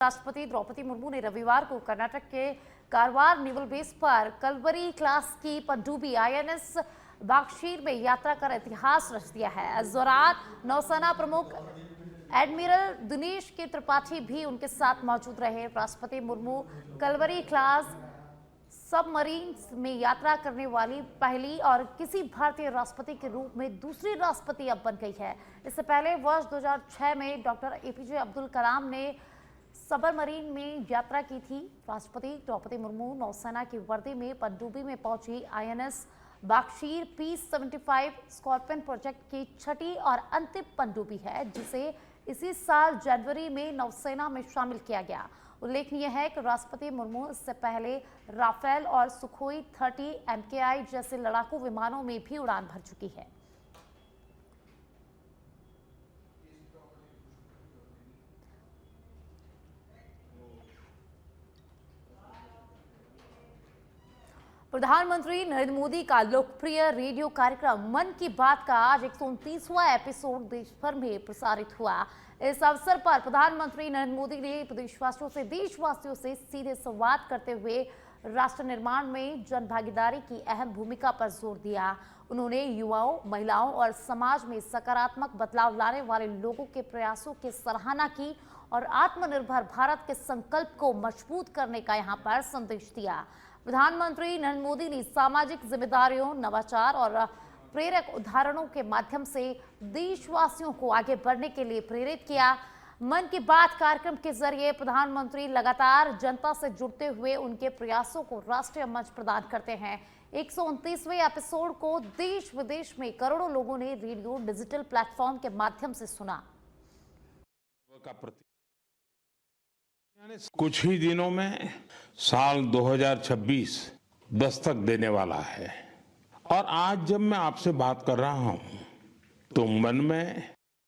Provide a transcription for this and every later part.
राष्ट्रपति द्रौपदी मुर्मू ने रविवार को कर्नाटक के कारवार नेवल बेस पर कलवरी क्लास की पनडुब्बी आईएनएस बागशीर में यात्रा कर इतिहास रच दिया है। इस दौरान नौसेना प्रमुख एडमिरल दिनेश के त्रिपाठी भी उनके साथ मौजूद रहे। राष्ट्रपति मुर्मू कलवरी क्लास सबमरीन में यात्रा करने वाली पहली और किसी भारतीय राष्ट्रपति के रूप में दूसरी राष्ट्रपति अब बन गई है। इससे पहले वर्ष 2006 में डॉक्टर एपीजे अब्दुल कलाम ने सबमरीन में यात्रा की थी। राष्ट्रपति द्रौपदी मुर्मू नौसेना की वर्दी में पनडुब्बी में पहुंची INS Vagsheer P-75 scorpion project की छठी और अंतिम पनडुब्बी है, जिसे इसी साल जनवरी में नौसेना में शामिल किया गया। उल्लेखनीय है कि राष्ट्रपति मुर्मू इससे पहले राफेल और सुखोई 30 MKI जैसे लड़ाकू विमानों में भी उड़ान भर चुकी है। प्रधानमंत्री नरेंद्र मोदी का लोकप्रिय रेडियो कार्यक्रम मन की बात का आज 129वां एपिसोड देश भर में प्रसारित हुआ। इस अवसर पर प्रधानमंत्री नरेंद्र मोदी ने देशवासियों से सीधे संवाद करते हुए राष्ट्र निर्माण में जन भागीदारी की अहम भूमिका पर जोर दिया। उन्होंने युवाओं, महिलाओं और समाज में सकारात्मक बदलाव लाने वाले लोगों के प्रयासों की सराहना की और आत्मनिर्भर भारत के संकल्प को मजबूत करने का यहाँ पर संदेश दिया। प्रधानमंत्री नरेंद्र मोदी ने सामाजिक जिम्मेदारियों, नवाचार और प्रेरक उदाहरणों के माध्यम से देशवासियों को आगे बढ़ने के लिए प्रेरित किया। मन की बात कार्यक्रम के जरिए प्रधानमंत्री लगातार जनता से जुड़ते हुए उनके प्रयासों को राष्ट्रीय मंच प्रदान करते हैं। 129वें एपिसोड को देश विदेश में करोड़ों लोगों ने रेडियो डिजिटल प्लेटफॉर्म के माध्यम से सुना। कुछ ही दिनों में साल 2026 दस्तक देने वाला है और आज जब मैं आपसे बात कर रहा हूं तो मन में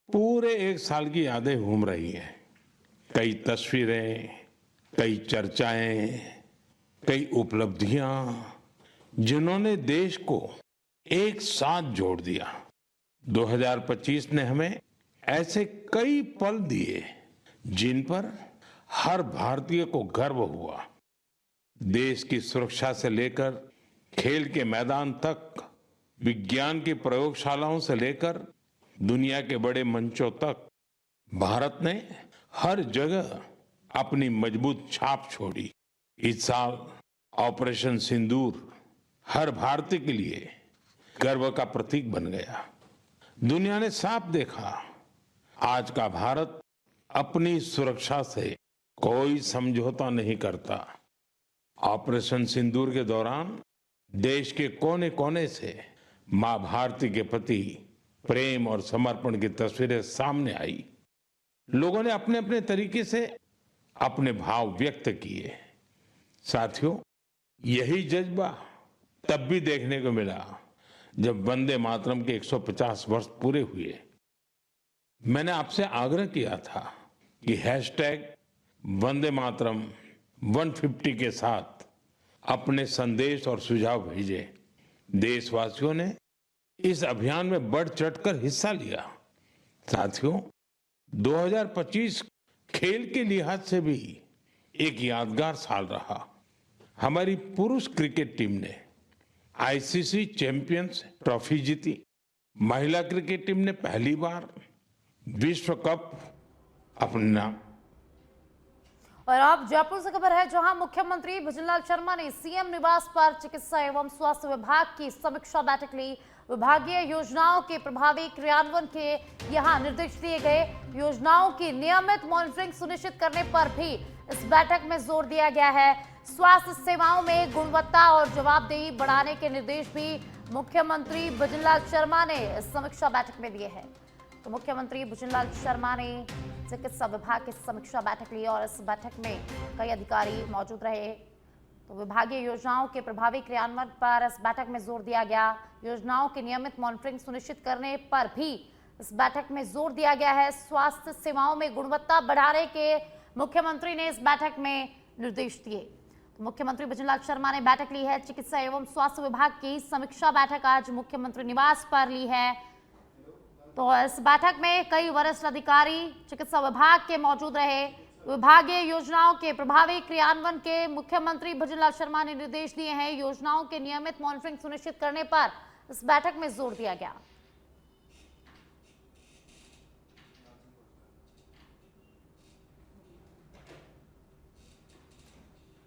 पूरे एक साल की यादें घूम रही हैं। कई तस्वीरें, कई चर्चाएं, कई उपलब्धियां जिन्होंने देश को एक साथ जोड़ दिया। 2025 ने हमें ऐसे कई पल दिए जिन पर हर भारतीय को गर्व हुआ। देश की सुरक्षा से लेकर खेल के मैदान तक, विज्ञान की प्रयोगशालाओं से लेकर दुनिया के बड़े मंचों तक भारत ने हर जगह अपनी मजबूत छाप छोड़ी। इस साल ऑपरेशन सिंदूर हर भारतीय के लिए गर्व का प्रतीक बन गया। दुनिया ने साफ देखा, आज का भारत अपनी सुरक्षा से कोई समझौता नहीं करता। ऑपरेशन सिंदूर के दौरान देश के कोने कोने से मां भारती के प्रति प्रेम और समर्पण की तस्वीरें सामने आई। लोगों ने अपने अपने तरीके से अपने भाव व्यक्त किए। साथियों, यही जज्बा तब भी देखने को मिला जब वंदे मातरम के 150 वर्ष पूरे हुए। मैंने आपसे आग्रह किया था कि हैशटैग वंदे मातरम 150 के साथ अपने संदेश और सुझाव भेजे। देशवासियों ने इस अभियान में बढ़ चढ़कर हिस्सा लिया। साथियों, 2025 खेल के लिहाज से भी एक यादगार साल रहा। हमारी पुरुष क्रिकेट टीम ने आईसीसी चैंपियंस ट्रॉफी जीती। महिला क्रिकेट टीम ने पहली बार विश्व कप अपने नाम। और अब जयपुर से खबर है, जहां मुख्यमंत्री भजनलाल शर्मा ने सीएम निवास पर चिकित्सा एवं स्वास्थ्य विभाग की समीक्षा बैठक ली। विभागीय योजनाओं के प्रभावी क्रियान्वयन के यहां निर्देश दिए गए। योजनाओं की नियमित मॉनिटरिंग सुनिश्चित करने पर भी इस बैठक में जोर दिया गया है। स्वास्थ्य सेवाओं में गुणवत्ता और जवाबदेही बढ़ाने के निर्देश भी मुख्यमंत्री भजनलाल शर्मा ने समीक्षा बैठक में दिए हैं। तो मुख्यमंत्री भजनलाल शर्मा ने चिकित्सा विभाग की समीक्षा बैठक ली और इस बैठक में कई अधिकारी मौजूद रहे। तो विभागीय योजनाओं के प्रभावी क्रियान्वयन पर इस बैठक में जोर दिया गया। योजनाओं की नियमित मॉनिटरिंग सुनिश्चित करने पर भी इस बैठक में जोर दिया गया है। स्वास्थ्य सेवाओं में गुणवत्ता बढ़ाने के मुख्यमंत्री ने इस बैठक में निर्देश दिए। तो मुख्यमंत्री भजनलाल शर्मा ने बैठक ली है। चिकित्सा एवं स्वास्थ्य विभाग की समीक्षा बैठक आज मुख्यमंत्री निवास पर ली है। तो इस बैठक में कई वरिष्ठ अधिकारी चिकित्सा विभाग के मौजूद रहे। विभागीय योजनाओं के प्रभावी क्रियान्वयन के मुख्यमंत्री भजनलाल शर्मा ने निर्देश दिए हैं। योजनाओं के नियमित मॉनिटरिंग सुनिश्चित करने पर इस बैठक में जोर दिया गया।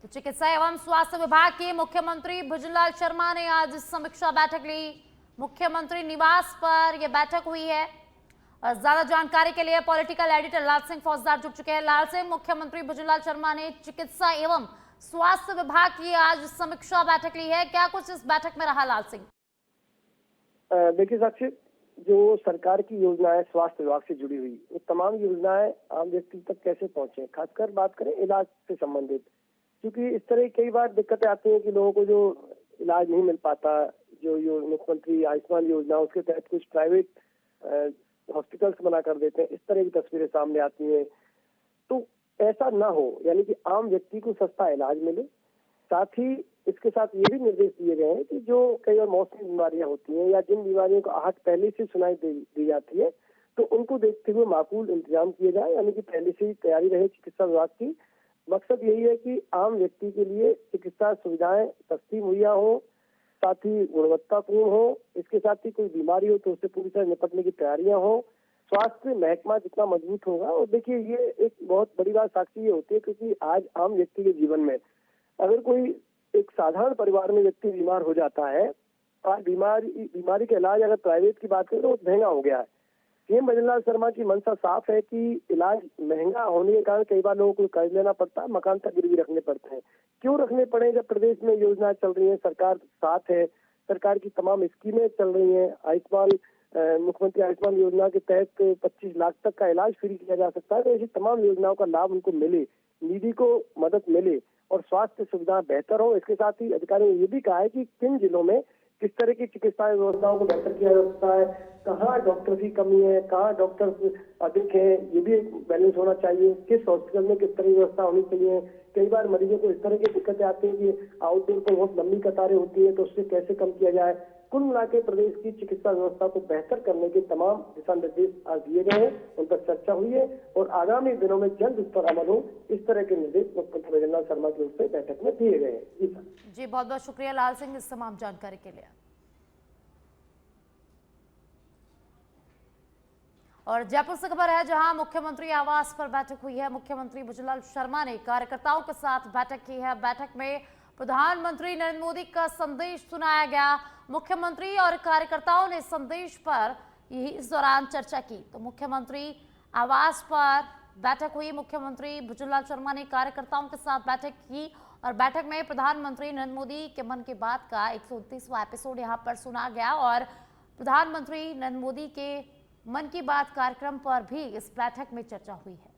तो चिकित्सा एवं स्वास्थ्य विभाग के मुख्यमंत्री भजनलाल शर्मा ने आज समीक्षा बैठक ली। मुख्यमंत्री निवास पर यह बैठक हुई है और ज्यादा जानकारी के लिए पॉलिटिकल एडिटर लाल सिंह फौजदार जुड़ चुके हैं। लाल सिंह, मुख्यमंत्री भजनलाल शर्मा ने चिकित्सा एवं स्वास्थ्य विभाग की आज समीक्षा बैठक ली है, क्या कुछ इस बैठक में रहा लाल सिंह? देखिए साक्षी, जो सरकार की योजनाएं स्वास्थ्य विभाग से जुड़ी हुई, वो तमाम योजनाएं आम व्यक्ति तक कैसे पहुंचे, खासकर बात करें इलाज से संबंधित, क्योंकि इस तरह कई बार दिक्कतें आती हैं कि लोगों को जो इलाज नहीं मिल पाता। जो मुख्यमंत्री आयुष्मान योजना, उसके तहत कुछ प्राइवेट हॉस्पिटल्स बना कर देते हैं, इस तरह की तस्वीरें सामने आती हैं। तो ऐसा ना हो, यानी कि आम व्यक्ति को सस्ता इलाज मिले। साथ ही इसके साथ ये भी निर्देश दिए गए हैं कि जो कई बार मौसमी बीमारियां होती हैं या जिन बीमारियों को आहट पहले से सुनाई दी जाती है, तो उनको देखते हुए माकूल इंतजाम किए जाए, यानी कि पहले से ही तैयारी रहे चिकित्सा विभाग की। मकसद यही है कि आम व्यक्ति के लिए चिकित्सा सुविधाएं सस्ती मुहैया हो, साथ ही गुणवत्तापूर्ण हो। इसके साथ ही कोई बीमारी हो तो उससे पूरी तरह निपटने की तैयारियां हो। स्वास्थ्य महकमा जितना मजबूत होगा, और देखिए ये एक बहुत बड़ी बात साक्षी ये होती है, क्योंकि आज आम व्यक्ति के जीवन में अगर कोई एक साधारण परिवार में व्यक्ति बीमार हो जाता है, आज बीमारी का इलाज अगर प्राइवेट की बात करें तो महंगा हो गया है। सीएम भजनलाल शर्मा की मंशा साफ है कि इलाज महंगा होने के कारण कई बार लोगों को कर्ज लेना पड़ता है, मकान तक गिरवी रखने पड़ते हैं। क्यों रखने पड़े जब प्रदेश में योजनाएं चल रही हैं, सरकार साथ है, सरकार की तमाम स्कीमें चल रही हैं। मुख्यमंत्री आयुष्मान योजना के तहत 25 लाख तक का इलाज फ्री किया जा सकता है। तो ऐसी तमाम योजनाओं का लाभ उनको मिले, निधि को मदद मिले और स्वास्थ्य सुविधा बेहतर हो। इसके साथ ही अधिकारियों ने ये भी कहा है कि किन जिलों में किस तरह की चिकित्सा व्यवस्थाओं को बेहतर किया जा सकता है, कहाँ डॉक्टर की कमी है, कहाँ डॉक्टर अधिक है, ये भी एक बैलेंस होना चाहिए। किस हॉस्पिटल में किस तरह की व्यवस्था होनी चाहिए। कई बार मरीजों को इस तरह की दिक्कतें आती हैं कि आउटडोर पर बहुत लंबी कतारें होती है, तो उससे कैसे कम किया जाए। कुल मिलाकर प्रदेश की चिकित्सा व्यवस्था को बेहतर करने के तमाम दिशा निर्देश आज दिए गए हैं, उन पर चर्चा हुई है और आगामी दिनों में जल्द उस पर अमल हो, इस तरह के निर्देश मुख्यमंत्री भजनलाल शर्मा की ओर से बैठक में दिए गए हैं। जी बहुत बहुत शुक्रिया लाल सिंह इस तमाम जानकारी के लिए। और जयपुर से खबर है, जहां मुख्यमंत्री आवास पर बैठक हुई है। मुख्यमंत्री भजनलाल शर्मा ने कार्यकर्ताओं के साथ बैठक की है। बैठक में प्रधानमंत्री नरेंद्र मोदी का संदेश सुनाया गया। मुख्यमंत्री और कार्यकर्ताओं ने संदेश पर इस दौरान चर्चा की। तो मुख्यमंत्री आवास पर बैठक हुई। मुख्यमंत्री भजनलाल शर्मा ने कार्यकर्ताओं के साथ बैठक की और बैठक में प्रधानमंत्री नरेंद्र मोदी के मन की बात का 129वां एपिसोड यहां पर सुना गया और प्रधानमंत्री नरेंद्र मोदी के मन की बात कार्यक्रम पर भी इस बैठक में चर्चा हुई है।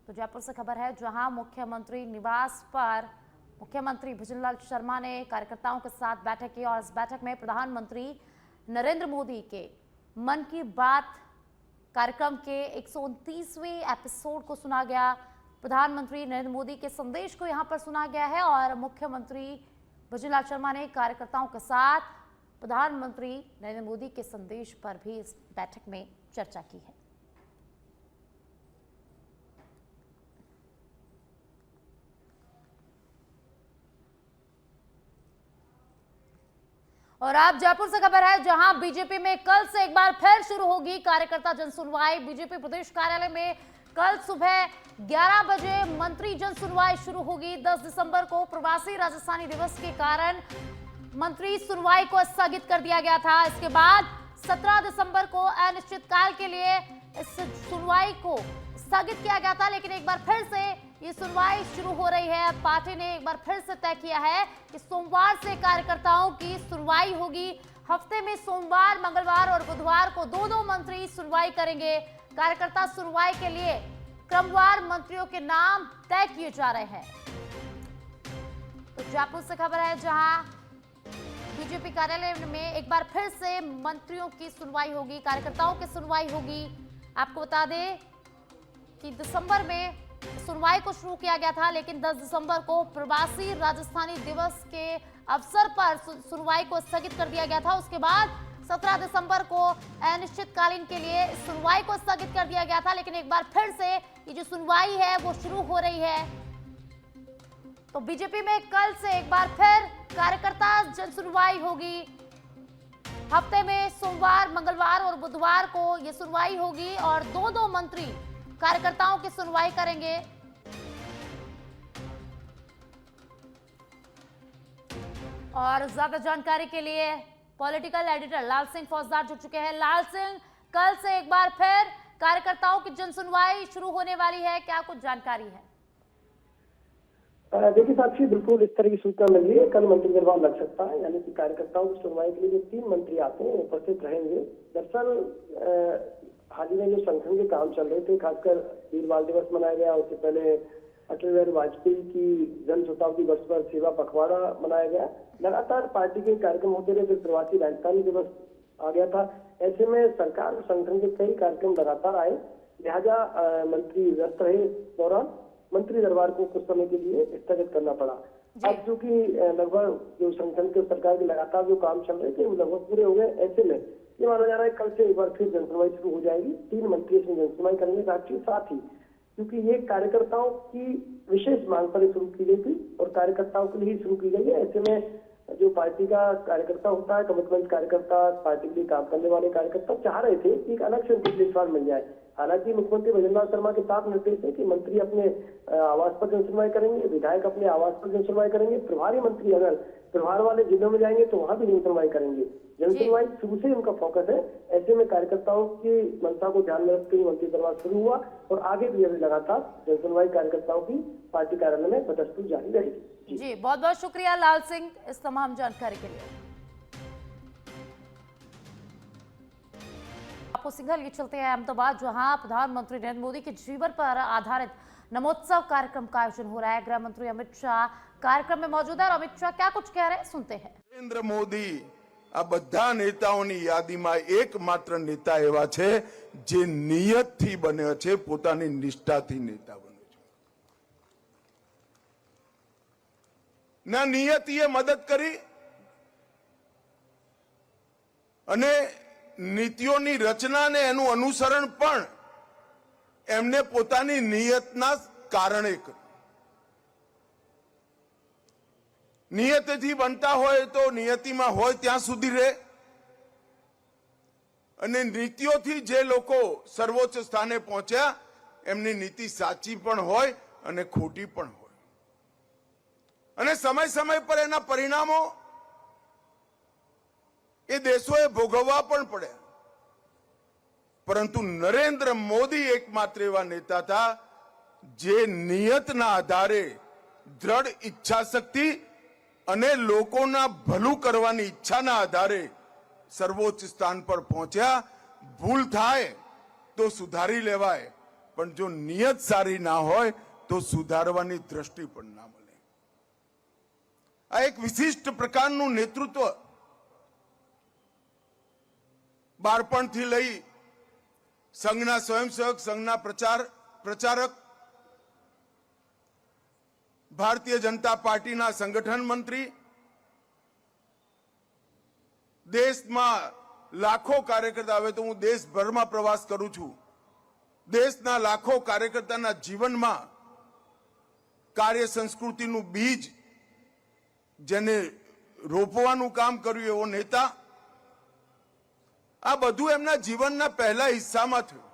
तो जयपुर से खबर है, जहां मुख्यमंत्री निवास पर मुख्यमंत्री भजनलाल शर्मा ने कार्यकर्ताओं के साथ बैठक की और इस बैठक में प्रधानमंत्री नरेंद्र मोदी के मन की बात कार्यक्रम के 129वें एपिसोड को सुना गया। प्रधानमंत्री नरेंद्र मोदी के संदेश को यहां पर सुना गया है और मुख्यमंत्री भजनलाल शर्मा ने कार्यकर्ताओं के साथ प्रधानमंत्री नरेंद्र मोदी के संदेश पर भी इस बैठक में चर्चा की है। और आप जयपुर से खबर है, जहां बीजेपी में कल से एक बार फिर शुरू होगी कार्यकर्ता जनसुनवाई। बीजेपी प्रदेश कार्यालय में कल सुबह 11 बजे मंत्री जनसुनवाई शुरू होगी। 10 दिसंबर को प्रवासी राजस्थानी दिवस के कारण मंत्री सुनवाई को स्थगित कर दिया गया था। इसके बाद 17 दिसंबर को अनिश्चितकाल के लिए इस सुनवाई को स्थगित किया गया था, लेकिन एक बार फिर से ये सुनवाई शुरू हो रही है। पार्टी ने एक बार फिर से तय किया है कि सोमवार से कार्यकर्ताओं की सुनवाई होगी। हफ्ते में सोमवार, मंगलवार और बुधवार को दो मंत्री सुनवाई करेंगे। कार्यकर्ता सुनवाई के लिए क्रमवार मंत्रियों के नाम तय किए जा रहे हैं। तो जयपुर से खबर है, जहां बीजेपी कार्यालय में एक बार फिर से मंत्रियों की सुनवाई होगी, कार्यकर्ताओं की सुनवाई होगी। आपको बता दें कि दिसंबर में सुनवाई को शुरू किया गया था, लेकिन 10 दिसंबर को प्रवासी राजस्थानी दिवस के अवसर पर सुनवाई को स्थगित कर दिया गया था। उसके बाद 17 दिसंबर को अनिश्चितकालीन के लिए सुनवाई को स्थगित कर दिया गया था, लेकिन एक बार फिर से ये जो सुनवाई है वो शुरू हो रही है। तो बीजेपी में कल से एक बार फिर कार्यकर्ता जन सुनवाई होगी। हफ्ते में सोमवार, मंगलवार और बुधवार को ये सुनवाई होगी और दो मंत्री कार्यकर्ताओं की सुनवाई करेंगे। और ज्यादा जानकारी के लिए पॉलिटिकल एडिटर लाल सिंह फौजदार जुड़ चुके हैं। लाल सिंह, कल से एक बार फिर कार्यकर्ताओं की जन सुनवाई शुरू होने वाली है, क्या कुछ जानकारी है? देखिए साक्षी, बिल्कुल इस तरह की सूचना मिल रही है, कल मंत्री दरबार लग सकता है, यानी कि कार्यकर्ताओं की सुनवाई के लिए जो 3 मंत्री आते हैं उपस्थित रहेंगे। दरअसल हाल ही में जो संगठन के काम चल रहे थे, खासकर वीर बाल दिवस मनाया गया, उससे पहले अटल बिहारी वाजपेयी की जन शताब्दी वर्ष पर सेवा पखवाड़ा मनाया गया, लगातार पार्टी के कार्यक्रम होते रहे, फिर प्रवासी राजस्थानी दिवस आ गया था। ऐसे में सरकार और संगठन के कई कार्यक्रम लगातार आए, लिहाजा मंत्री व्यस्त रहे। इस दौरान मंत्री दरबार को कुछ समय के लिए स्थगित करना पड़ा। अब चूंकि लगभग जो संगठन के सरकार के लगातार जो काम चल रहे थे वो लगभग पूरे हो गए, ऐसे में ये माना जा रहा है कल से एक बार फिर जनसुनवाई शुरू हो जाएगी। 3 मंत्री इसमें जनसुनवाई करेंगे। साथ ही क्योंकि ये कार्यकर्ताओं की विशेष मांग पर शुरू की गई थी और कार्यकर्ताओं के लिए शुरू की गई है। ऐसे में जो पार्टी का कार्यकर्ता होता है, कमिटमेंट कार्यकर्ता, पार्टी के लिए काम करने वाले कार्यकर्ता चाह रहे थे कि एक अलग से उनको प्लेटफॉर्म मिल जाए। हालांकि मुख्यमंत्री भजनलाल शर्मा के साफ निर्देश है कि मंत्री अपने आवास पर जनसुनवाई करेंगे, विधायक अपने आवास पर जनसुनवाई करेंगे, प्रभारी मंत्री अगर प्रभार वाले जिलों में जाएंगे तो वहां भी जनसुनवाई करेंगे। जनसुनवाई शुरू से उनका फोकस है। ऐसे में कार्यकर्ताओं की मंशा को ध्यान में रखते हुए मंत्री दरबार शुरू हुआ और आगे भी अभी लगातार जनसुनवाई कार्यकर्ताओं की पार्टी कार्यालय में बदस्तूर जारी रहेगी। जी, बहुत बहुत शुक्रिया लाल सिंह इस तमाम जानकारी के लिए। आपको सिंघल ये चलते हैं अहमदाबाद, जहां प्रधानमंत्री नरेंद्र मोदी के जीवन पर आधारित नमोत्सव कार्यक्रम का आयोजन हो रहा है। गृह मंत्री अमित शाह कार्यक्रम में मौजूद है और अमित शाह क्या कुछ कह रहे हैं, सुनते हैं। नरेंद्र मोदी આ બધા નેતાઓની યાદીમાં એકમાત્ર नेता એવા છે જે નિયતથી બન્યો છે, પોતાની નિષ્ઠાથી નેતા બન્યો છે। ના નિયતિએ મદદ કરી અને નીતિઓની રચના ને એનું અનુસરણ પણ એમને પોતાની નિયતના કારણે કર્યું। નિયતિથી બનતા હોય તો નિયતિમાં હોય ત્યાં સુધી રહે અને નીતિઓથી જે લોકો સર્વોચ્ચ સ્થાને પહોંચ્યા એમની નીતિ સાચી પણ હોય અને ખોટી પણ હોય અને સમય સમય પર એના પરિણામો એ દેશોએ ભોગવવા પણ પડે। પરંતુ નરેન્દ્ર મોદી એકમાત્ર એવા નેતા હતા જે નિયતના આધારે દ્રઢ ઈચ્છા શક્તિ અને લોકોના ભલું કરવાની ઈચ્છાના આધારે સર્વોચ્ચ સ્થાન પર પહોંચ્યા। ભૂલ થાય તો સુધારી લેવાય, પણ જો નિયત સારી ના હોય તો સુધારવાની દ્રષ્ટિ પણ ના મળે। આ એક વિશિષ્ટ પ્રકારનું નેતૃત્વ બાળપણથી લઈ સંઘના સ્વયંસેવક સંઘના પ્રચારક, भारतीय जनता पार्टी ना संगठन मंत्री, देश में लाखों कार्यकर्ता, हवे तो हूँ देशभर में प्रवास करूं छू, देशना लाखों कार्यकर्ता जीवन में कार्य संस्कृति नु बीज जेने रोपवानुं काम कर्युं एवो नेता। आ बधुं एमना जीवनना पहला हिस्सा में थयुं।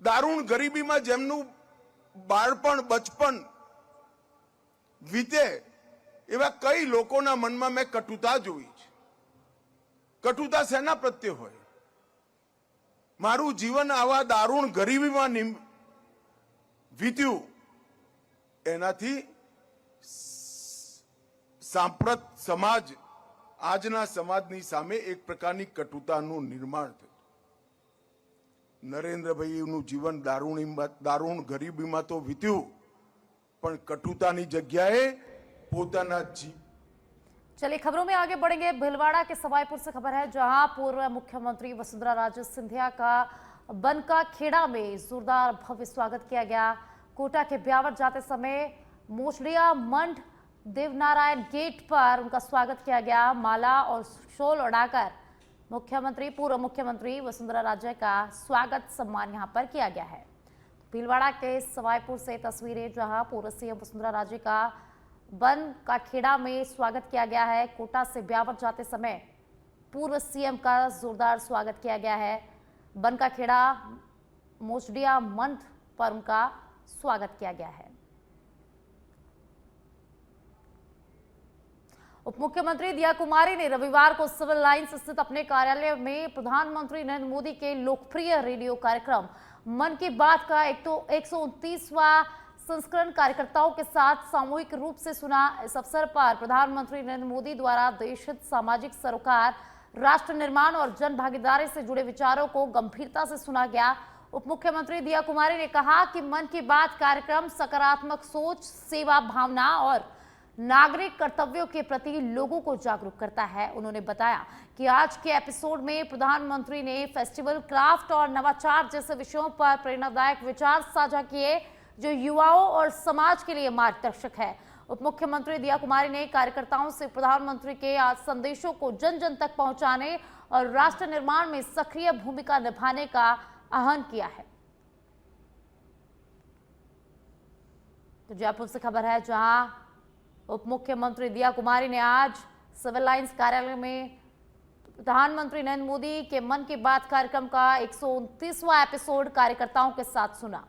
दारूण गरीबी में जेमनुं बाळपण बचपन वीते एवा कई लोकोना मनमा में कटुता जोई छे। कटुता सेना प्रत्ये होय? मारू जीवन आवा दारूण गरीबी में वीत्युं एनाथी सांप्रत समाज आजना समाजनी सामे एक प्रकारनी कटुतानुं निर्माण थयुं। नरेन्द्रभाईનું જીવન દારૂણ ગરીબીમાં તો વીત્યું, પણ કટુતાની જગ્યાએ પોતાના चलिए खबरों में आगे बढ़ेंगे। भीलवाड़ा के सवाईपुर से खबर है, जहां पूर्व मुख्यमंत्री वसुंधरा राजे सिंधिया का बनका खेड़ा में जोरदार भव्य स्वागत किया गया। कोटा के ब्यावर जाते समय मोचड़िया मंड देवनारायण गेट पर उनका स्वागत किया गया। माला और शॉल उड़ाकर मुख्यमंत्री, पूर्व मुख्यमंत्री वसुंधरा राजे का स्वागत सम्मान यहां पर किया गया है। भीलवाड़ा के सवाईपुर से तस्वीरें, जहां पूर्व सीएम वसुंधरा राजे का बन का खेड़ा में स्वागत किया गया है। कोटा से ब्यावर जाते समय पूर्व सीएम का जोरदार स्वागत किया गया है। बन का खेड़ा मोचडिया मंच पर उनका स्वागत किया गया है। उप मुख्यमंत्री दिया कुमारी ने रविवार को सिविल लाइंस स्थित अपने कार्यालय में प्रधानमंत्री नरेंद्र मोदी के लोकप्रिय रेडियो कार्यक्रम मन की बात का 129वां संस्करण कार्यकर्ताओं के साथ सामूहिक रूप से सुना। इस अवसर पर प्रधानमंत्री नरेंद्र मोदी द्वारा देशहित, सामाजिक सरोकार, राष्ट्र निर्माण और जन भागीदारी से जुड़े विचारों को गंभीरता से सुना गया। उप मुख्यमंत्री दिया कुमारी ने कहा कि मन की बात कार्यक्रम सकारात्मक सोच, सेवा भावना और नागरिक कर्तव्यों के प्रति लोगों को जागरूक करता है। उन्होंने बताया कि आज के एपिसोड में प्रधानमंत्री ने फेस्टिवल, क्राफ्ट और नवाचार जैसे विषयों पर प्रेरणादायक विचार साझा किए, जो युवाओं और समाज के लिए मार्गदर्शक है। उप मुख्यमंत्री दिया कुमारी ने कार्यकर्ताओं से प्रधानमंत्री के आज संदेशों को जन जन तक पहुंचाने और राष्ट्र निर्माण में सक्रिय भूमिका निभाने का आह्वान किया है। तो जयपुर से खबर है, जहां उप मुख्यमंत्री दिया कुमारी ने आज सिविल लाइंस कार्यालय में प्रधानमंत्री नरेंद्र मोदी के मन की बात कार्यक्रम का 129वां एपिसोड कार्यकर्ताओं के साथ सुना।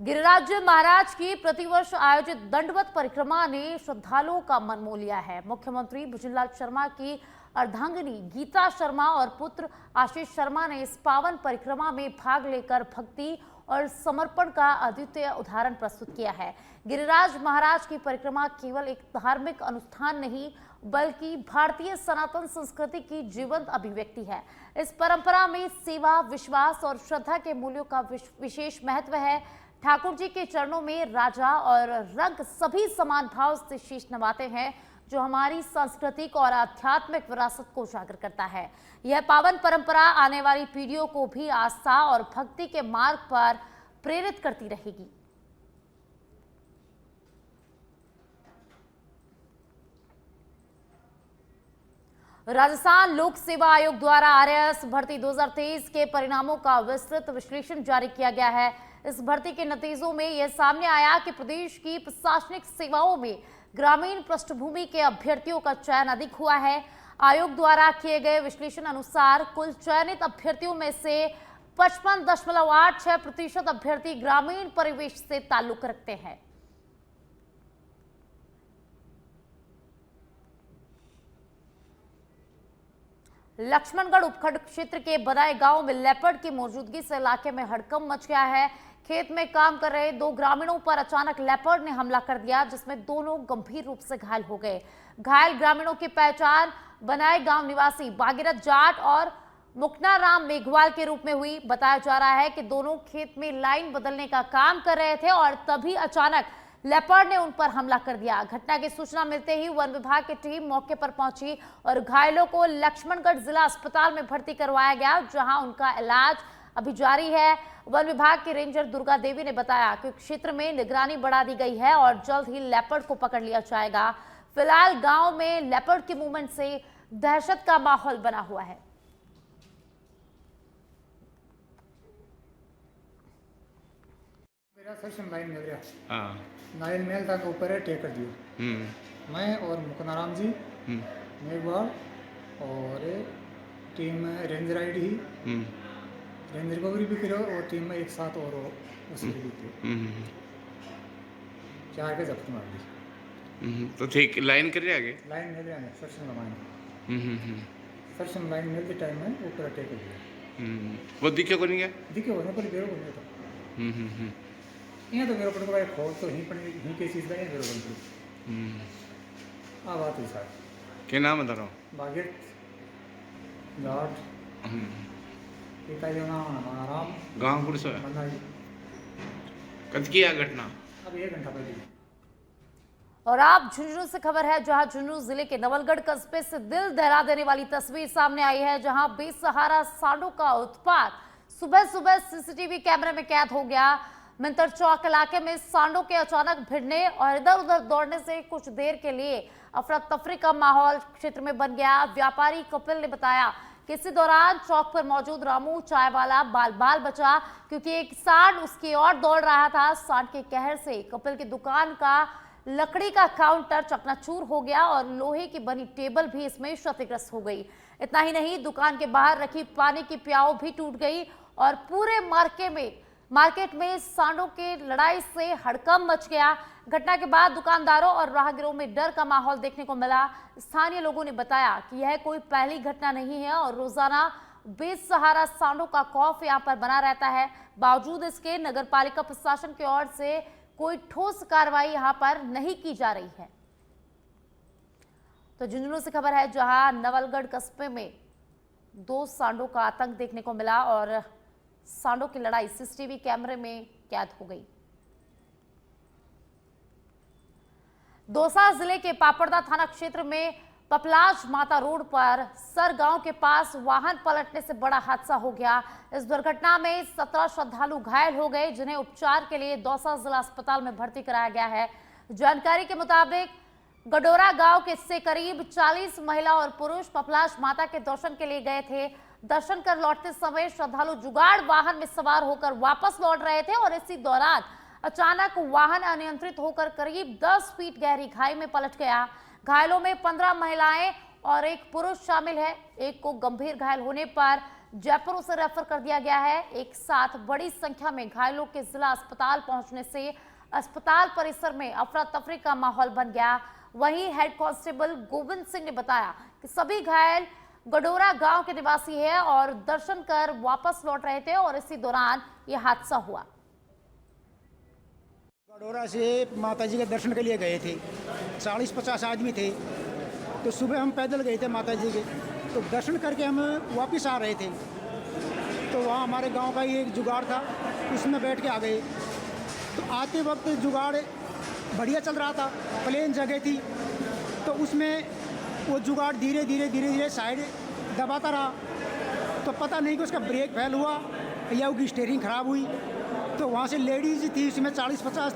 गिरिराज महाराज की प्रतिवर्ष आयोजित दंडवत परिक्रमा ने श्रद्धालुओं का मन मोह लिया है। मुख्यमंत्री भुजनलाल शर्मा की अर्धांगिनी गीता शर्मा और पुत्र आशीष शर्मा ने इस पावन परिक्रमा में भाग लेकर भक्ति और समर्पण का अद्वितीय उदाहरण प्रस्तुत किया है। गिरिराज महाराज की परिक्रमा केवल एक धार्मिक अनुष्ठान नहीं, बल्कि भारतीय सनातन संस्कृति की जीवंत अभिव्यक्ति है। इस परंपरा में सेवा, विश्वास और श्रद्धा के मूल्यों का विशेष महत्व है। ठाकुर जी के चरणों में राजा और रंक सभी समान भाव से शीश नवाते हैं, जो हमारी सांस्कृतिक और आध्यात्मिक विरासत को उजागर करता है। यह पावन परंपरा आने वाली पीढ़ियों को भी आस्था और भक्ति के मार्ग पर प्रेरित करती रहेगी। राजस्थान लोक सेवा आयोग द्वारा आरएएस भर्ती 2023 के परिणामों का विस्तृत विश्लेषण जारी किया गया है। इस भर्ती के नतीजों में यह सामने आया कि प्रदेश की प्रशासनिक सेवाओं में ग्रामीण पृष्ठभूमि के अभ्यर्थियों का चयन अधिक हुआ है। आयोग द्वारा किए गए विश्लेषण अनुसार कुल चयनित अभ्यर्थियों में से 55.86% अभ्यर्थी ग्रामीण परिवेश से ताल्लुक रखते हैं। लक्ष्मणगढ़ उपखंड क्षेत्र के बदाई गांव में लेपर्ड की मौजूदगी से इलाके में हड़कंप मच गया है। खेत में काम कर रहे दो ग्रामीणों पर अचानक लेपर्ड ने हमला कर दिया, जिसमें दोनों गंभीर रूप से घायल हो गए। घायल ग्रामीणों की पहचान बनाए गांव निवासी भागीरथ जाट और मुकनाराम मेघवाल के रूप में हुई। बताया जा रहा है कि दोनों खेत में लाइन बदलने का काम कर रहे थे और तभी अचानक लेपर्ड ने उन पर हमला कर दिया। घटना की सूचना मिलते ही वन विभाग की टीम मौके पर पहुंची और घायलों को लक्ष्मणगढ़ जिला अस्पताल में भर्ती करवाया गया, जहां उनका इलाज अभी जारी है। वन विभाग की रेंजर दुर्गा देवी ने बताया कि क्षेत्र में निगरानी बढ़ा दी गई है और जल्द ही लेपर्ड को पकड़ लिया जाएगा। फिलहाल गांव में लेपर्ड के मूवमेंट से दहशत का माहौल बना हुआ है। मेरा सेशन लाइन मिल गया। नायल मेल तक ऊपर है, टेक कर दिया। मैं और मुकनाराम जी, मेघवाल और टीम रेंजर आईडी ही रेंज रिकवरी भी करो और टीम में एक साथ और उसकी भी थी। 4 के जब्त मार दी। तो ठीक लाइन कर आगे लाइन मिल गया सेशन लगाएंगे। सेशन लाइन मिलते टाइम में ऊपर टेक कर दिया। वो दिखे को नहीं गया, दिखे होने पर बेरो को नहीं था। यहाँ तो मेरे ऊपर को खोल तो ही पर ही के चीज़ का बेरो बन आ बात है सर। क्या नाम बता रहा हूँ? भागीरथ जाट पिता जो नाम आराम गाँव पुलिस है। कद की घटना अब 1 घंटा पहले। और आप झुंझुनू से खबर है, जहां झुंझुनू जिले के नवलगढ़ कस्बे से दिल दहला देने वाली तस्वीर सामने आई है, जहां बेसहारा सांडों का उत्पात सुबह सुबह सीसीटीवी कैमरे में कैद हो गया। मिंतर चौक इलाके में सांडों के अचानक भिड़ने और इधर उधर दौड़ने से कुछ देर के लिए अफरा तफरी का माहौल क्षेत्र में बन गया। व्यापारी कपिल ने बताया कि इसी दौरान चौक पर मौजूद रामू चाय वाला बाल बाल बचा, क्योंकि एक सांड उसकी ओर दौड़ रहा था। सांड के कहर से कपिल की दुकान का लकड़ी का काउंटर चकनाचूर हो गया और लोहे की बनी टेबल भी इसमें क्षतिग्रस्त हो गई। इतना ही नहीं, दुकान के बाहर रखी पानी की प्याऊ भी टूट गई और पूरे मार्केट में सांडों की लड़ाई से हड़कंप मच गया। घटना के बाद दुकानदारों और राहगीरों में डर का माहौल देखने को मिला। स्थानीय लोगों ने बताया कि यह कोई पहली घटना नहीं है और रोजाना बेसहारा सांडों का खौफ यहां पर बना रहता है। बावजूद इसके नगरपालिका प्रशासन की ओर से कोई ठोस कार्रवाई यहां पर नहीं की जा रही है। तो झुंझुनू से खबर है, जहां नवलगढ़ कस्बे में 2 सांडों का आतंक देखने को मिला और सांडों की लड़ाई सीसीटीवी कैमरे में कैद हो गई। दौसा जिले के पापड़दा थाना क्षेत्र में पपलाज माता रोड पर सर गांव के पास वाहन पलटने से बड़ा हादसा हो गया। इस दुर्घटना में 17 श्रद्धालु घायल हो गए, जिन्हें उपचार के लिए दौसा जिला अस्पताल में भर्ती कराया गया है। जानकारी के मुताबिक गडोरा गांव के से करीब 40 महिला और पुरुष पपलाज माता के दर्शन के लिए गए थे। दर्शन कर लौटते समय श्रद्धालु जुगाड़ वाहन में सवार होकर वापस लौट रहे थे और इसी दौरान अचानक वाहन अनियंत्रित होकर करीब 10 फीट गहरी खाई में पलट गया। घायलों में 15 महिलाएं और एक पुरुष शामिल है। एक को गंभीर घायल होने पर जयपुर से रेफर कर दिया गया है। एक साथ बड़ी संख्या में घायलों के जिला अस्पताल पहुंचने से अस्पताल परिसर में अफरा तफरी का माहौल बन गया। वहीं हेड कांस्टेबल गोविंद सिंह ने बताया कि सभी घायल गडोरा गांव के निवासी है और दर्शन कर वापस लौट रहे थे और इसी दौरान यह हादसा हुआ। गडोरा से माताजी के दर्शन के लिए गए थे, 40-50 आदमी थे। तो सुबह हम पैदल गए थे माताजी के, तो दर्शन करके हम वापस आ रहे थे। तो वहाँ हमारे गांव का ही एक जुगाड़ था, उसमें बैठ के आ गए। तो आते वक्त जुगाड़ बढ़िया चल रहा था, प्लेन जगह थी, तो उसमें वो जुगाड़ धीरे धीरे साइड दबाता रहा। तो पता नहीं कि उसका ब्रेक फेल हुआ या उसकी स्टीयरिंग खराब हुई। तो वहाँ से लेडीज़ थी, उसमें 40-50